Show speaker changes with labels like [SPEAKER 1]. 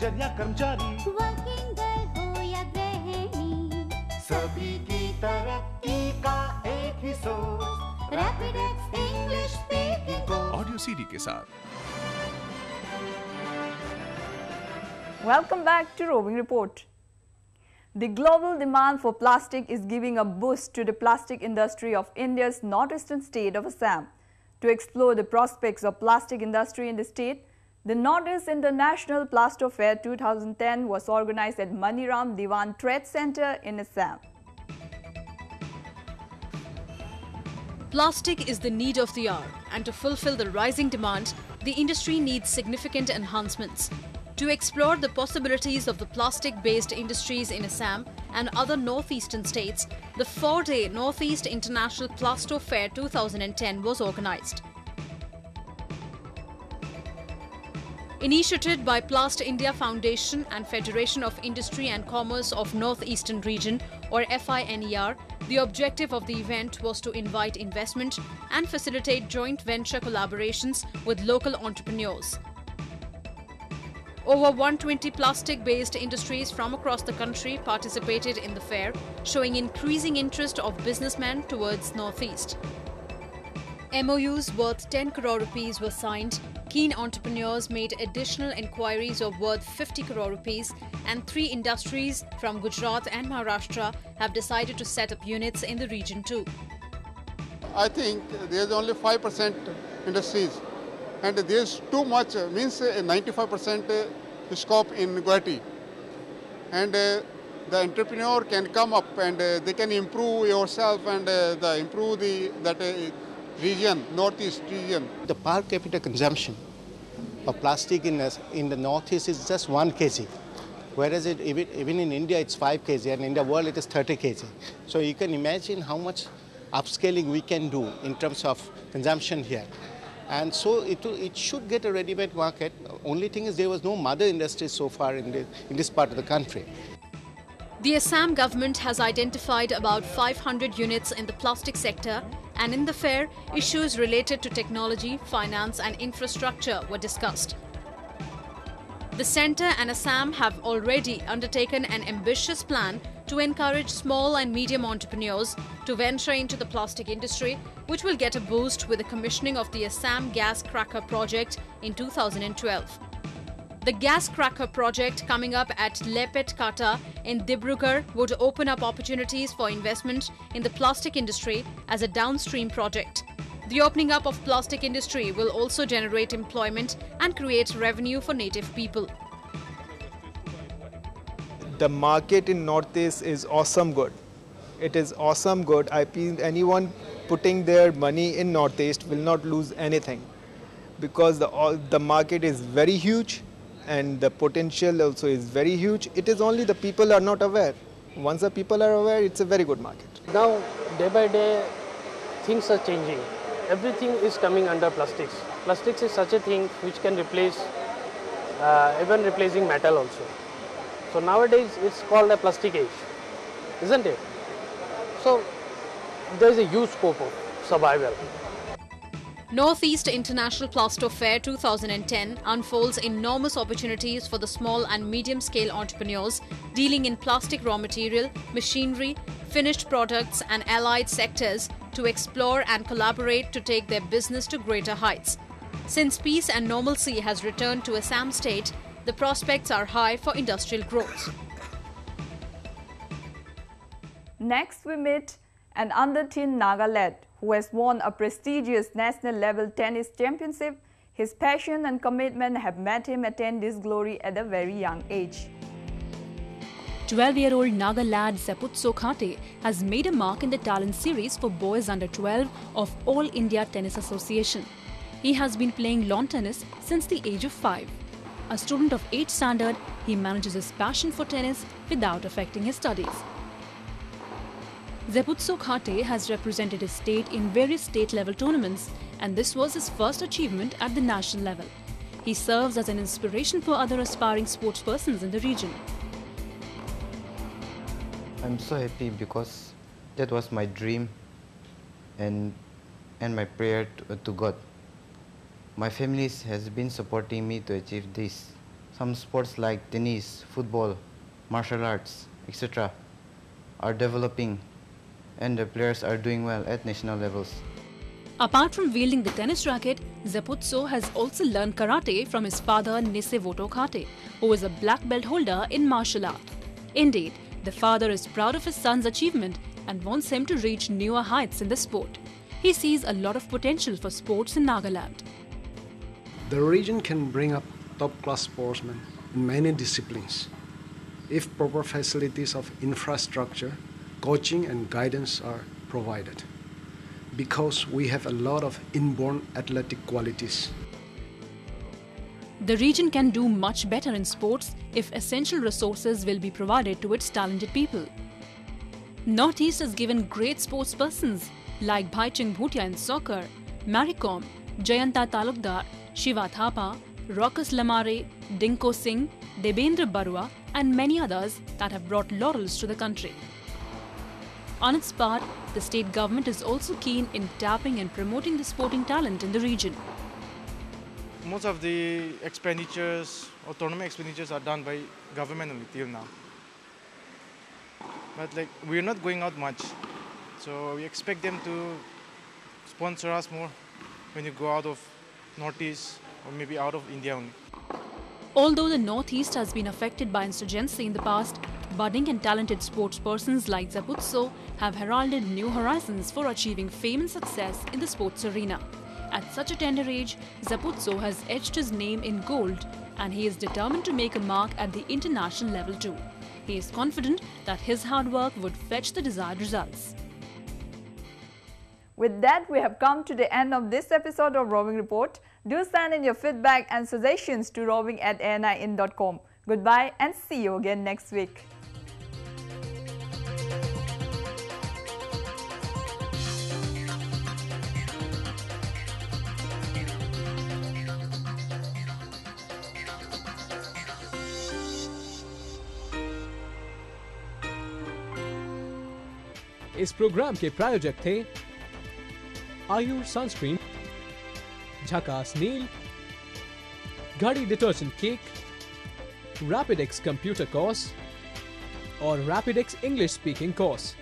[SPEAKER 1] Manager या कर्मचारी,
[SPEAKER 2] working girl हो या गृहिणी,
[SPEAKER 1] सभी की तरक्की का एक ही सोच,
[SPEAKER 2] Rapidex English speaking course.
[SPEAKER 3] Audio CD के साथ।
[SPEAKER 4] Welcome back to Roving Report. The global demand for plastic is giving a boost to the plastic industry of India's northeastern state of Assam. To explore the prospects of plastic industry in the state, the Northeast International Plasto Fair 2010 was organized at Maniram Diwan Trade Center in Assam.
[SPEAKER 5] Plastic is the need of the hour, and to fulfill the rising demand, the industry needs significant enhancements. To explore the possibilities of the plastic-based industries in Assam and other northeastern states, the 4-day Northeast International Plasto Fair 2010 was organized. Initiated by Plast India Foundation and Federation of Industry and Commerce of Northeastern Region, or FINER, the objective of the event was to invite investment and facilitate joint venture collaborations with local entrepreneurs. Over 120 plastic-based industries from across the country participated in the fair, showing increasing interest of businessmen towards Northeast. MOUs worth 10 crore rupees were signed. Keen entrepreneurs made additional inquiries of worth 50 crore rupees, and 3 industries from Gujarat and Maharashtra have decided to set up units in the region too.
[SPEAKER 6] I think there's only 5% industries, and there's too much, means 95% scope in Guwahati. And the entrepreneur can come up and they can improve yourself and improve that region, northeast region.
[SPEAKER 7] The per capita consumption of plastic in the northeast is just 1 kg, whereas even in India it's 5 kg, and in the world it is 30 kg. So you can imagine how much upscaling we can do in terms of consumption here. And so it should get a ready-made market. Only thing is there was no mother industry so far in this part of the country.
[SPEAKER 5] The Assam government has identified about 500 units in the plastic sector, and in the fair, issues related to technology, finance and infrastructure were discussed. The centre and Assam have already undertaken an ambitious plan to encourage small and medium entrepreneurs to venture into the plastic industry, which will get a boost with the commissioning of the Assam Gas Cracker project in 2012. The gas cracker project coming up at Lepet Kata in Dibrugarh would open up opportunities for investment in the plastic industry as a downstream project. The opening up of plastic industry will also generate employment and create revenue for native people.
[SPEAKER 8] The market in Northeast is awesome good. It is awesome good. I feel anyone putting their money in Northeast will not lose anything, because the market is very huge and the potential also is very huge. It is only the people are not aware. Once the people are aware, it's a very good market.
[SPEAKER 9] Now, day by day, things are changing. Everything is coming under plastics. Plastics is such a thing which can replace, even replacing metal also. So nowadays, it's called a plastic age, isn't it? So there is a huge scope of survival.
[SPEAKER 5] Northeast International Plasto Fair 2010 unfolds enormous opportunities for the small and medium-scale entrepreneurs dealing in plastic raw material, machinery, finished products and allied sectors to explore and collaborate to take their business to greater heights. Since peace and normalcy has returned to Assam state, the prospects are high for industrial growth.
[SPEAKER 4] Next we meet an under-teen Naga lad who has won a prestigious national-level tennis championship. His passion and commitment have made him attain this glory at a very young age.
[SPEAKER 10] 12-year-old Naga lad Zeputso Khate has made a mark in the talent series for boys under 12 of All India Tennis Association. He has been playing lawn tennis since the age of 5. A student of 8th standard, he manages his passion for tennis without affecting his studies. Zeputso Khate has represented his state in various state-level tournaments, and this was his first achievement at the national level. He serves as an inspiration for other aspiring sportspersons in the region.
[SPEAKER 11] I'm so happy because that was my dream and my prayer to God. My family has been supporting me to achieve this. some sports like tennis, football, martial arts, etc. are developing and the players are doing well at national levels.
[SPEAKER 10] Apart from wielding the tennis racket, Zeputso has also learned karate from his father Nisevoto Khate, who is a black belt holder in martial art. Indeed, the father is proud of his son's achievement and wants him to reach newer heights in the sport. He sees a lot of potential for sports in Nagaland.
[SPEAKER 3] The region can bring up top-class sportsmen in many disciplines if proper facilities of infrastructure, coaching and guidance are provided, because we have a lot of inborn athletic qualities.
[SPEAKER 10] The region can do much better in sports if essential resources will be provided to its talented people. Northeast has given great sports persons like Bhaichung Bhutia in soccer, Mary Kom, Jayanta Talukdar, Shiva Thapa, Rokas Lamare, Dinko Singh, Debendra Barua and many others that have brought laurels to the country. On its part, the state government is also keen in tapping and promoting the sporting talent in the region.
[SPEAKER 12] Most of the expenditures or tournament expenditures are done by government only till now. But we're not going out much, so we expect them to sponsor us more when you go out of Northeast or maybe out of India only.
[SPEAKER 10] Although the Northeast has been affected by insurgency in the past, budding and talented sportspersons like Zeputso have heralded new horizons for achieving fame and success in the sports arena. At such a tender age, Zeputso has etched his name in gold and he is determined to make a mark at the international level too. He is confident that his hard work would fetch the desired results.
[SPEAKER 4] With that, we have come to the end of this episode of Roving Report. Do send in your feedback and suggestions to roving@anin.com. Goodbye and see you again next week.
[SPEAKER 13] इस program के प्रायोजक थे Ayur sunscreen, Jhakaas Neel, Ghadi detergent cake, Rapidex computer course और Rapidex English speaking course.